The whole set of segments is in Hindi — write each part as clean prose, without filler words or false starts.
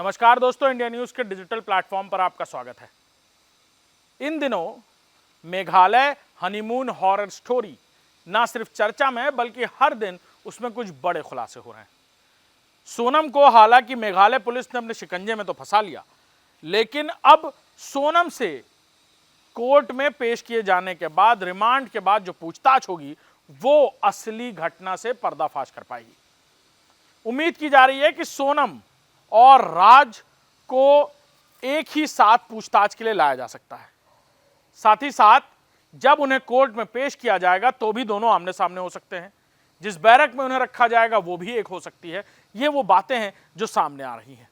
नमस्कार दोस्तों, इंडिया न्यूज के डिजिटल प्लेटफॉर्म पर आपका स्वागत है। इन दिनों मेघालय हनीमून हॉरर स्टोरी ना सिर्फ चर्चा में बल्कि हर दिन उसमें कुछ बड़े खुलासे हो रहे हैं। सोनम को हालांकि मेघालय पुलिस ने अपने शिकंजे में तो फंसा लिया, लेकिन अब सोनम से कोर्ट में पेश किए जाने के बाद, रिमांड के बाद जो पूछताछ होगी वो असली घटना से पर्दाफाश कर पाएगी। उम्मीद की जा रही है कि सोनम और राज को एक ही साथ पूछताछ के लिए लाया जा सकता है। साथ ही साथ जब उन्हें कोर्ट में पेश किया जाएगा तो भी दोनों आमने सामने हो सकते हैं। जिस बैरक में उन्हें रखा जाएगा वो भी एक हो सकती है। ये वो बातें हैं जो सामने आ रही हैं।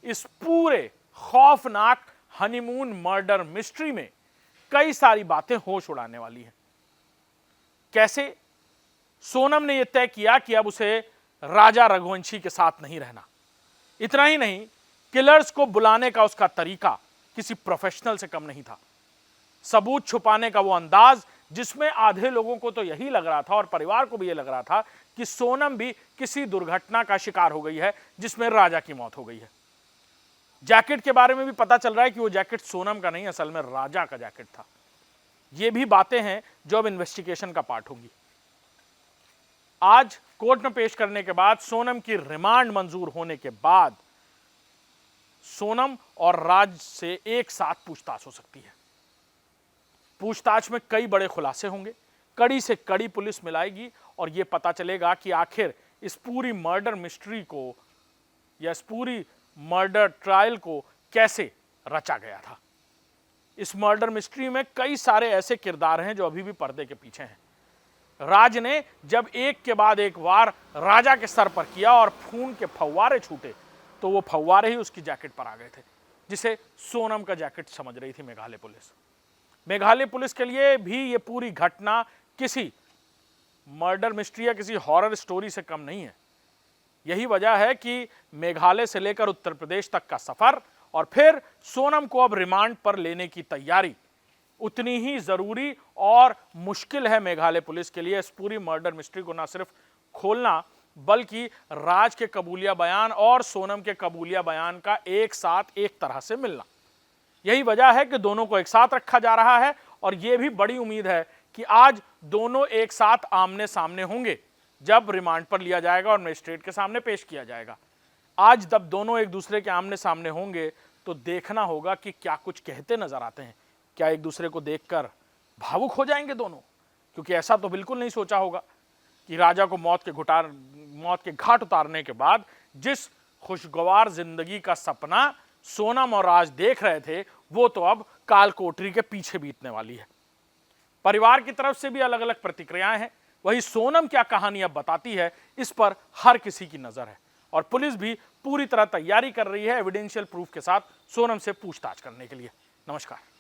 इस पूरे खौफनाक हनीमून मर्डर मिस्ट्री में कई सारी बातें होश उड़ाने वाली हैं। कैसे सोनम ने यह तय किया कि अब उसे राजा रघुवंशी के साथ नहीं रहना। इतना ही नहीं, किलर्स को बुलाने का उसका तरीका किसी प्रोफेशनल से कम नहीं था। सबूत छुपाने का वो अंदाज, जिसमें आधे लोगों को तो यही लग रहा था और परिवार को भी ये लग रहा था कि सोनम भी किसी दुर्घटना का शिकार हो गई है जिसमें राजा की मौत हो गई है। जैकेट के बारे में भी पता चल रहा है कि वो जैकेट सोनम का नहीं, असल में राजा का जैकेट था। ये भी बातें हैं जो अब इन्वेस्टिगेशन का पार्ट होंगी। आज कोर्ट में पेश करने के बाद, सोनम की रिमांड मंजूर होने के बाद सोनम और राज से एक साथ पूछताछ हो सकती है। पूछताछ में कई बड़े खुलासे होंगे, कड़ी से कड़ी पुलिस मिलाएगी और यह पता चलेगा कि आखिर इस पूरी मर्डर मिस्ट्री को या इस पूरी मर्डर ट्रायल को कैसे रचा गया था। इस मर्डर मिस्ट्री में कई सारे ऐसे किरदार हैं जो अभी भी पर्दे के पीछे हैं। राज ने जब एक के बाद एक वार राजा के सर पर किया और खून के फव्वारे छूटे, तो वो फव्वारे ही उसकी जैकेट पर आ गए थे, जिसे सोनम का जैकेट समझ रही थी मेघालय पुलिस। मेघालय पुलिस के लिए भी ये पूरी घटना किसी मर्डर मिस्ट्री या किसी हॉरर स्टोरी से कम नहीं है। यही वजह है कि मेघालय से लेकर उत्तर प्रदेश तक का सफर और फिर सोनम को अब रिमांड पर लेने की तैयारी उतनी ही जरूरी और मुश्किल है मेघालय पुलिस के लिए। इस पूरी मर्डर मिस्ट्री को ना सिर्फ खोलना बल्कि राज के कबूलिया बयान और सोनम के कबूलिया बयान का एक साथ एक तरह से मिलना। यही वजह है कि दोनों को एक साथ रखा जा रहा है और यह भी बड़ी उम्मीद है कि आज दोनों एक साथ आमने सामने होंगे जब रिमांड पर लिया जाएगा और मजिस्ट्रेट के सामने पेश किया जाएगा। आज जब दोनों एक दूसरे के आमने सामने होंगे तो देखना होगा कि क्या कुछ कहते नजर आते हैं। क्या एक दूसरे को देखकर भावुक हो जाएंगे दोनों? क्योंकि ऐसा तो बिल्कुल नहीं सोचा होगा कि राजा को मौत के घाट उतारने के बाद जिस खुशगवार जिंदगी का सपना सोनम और राज देख रहे थे, वो तो अब काल कोठरी के पीछे बीतने वाली है। परिवार की तरफ से भी अलग अलग प्रतिक्रियाएं हैं। वही सोनम क्या कहानी अब बताती है, इस पर हर किसी की नजर है और पुलिस भी पूरी तरह तैयारी कर रही है एविडेंशियल प्रूफ के साथ सोनम से पूछताछ करने के लिए। नमस्कार।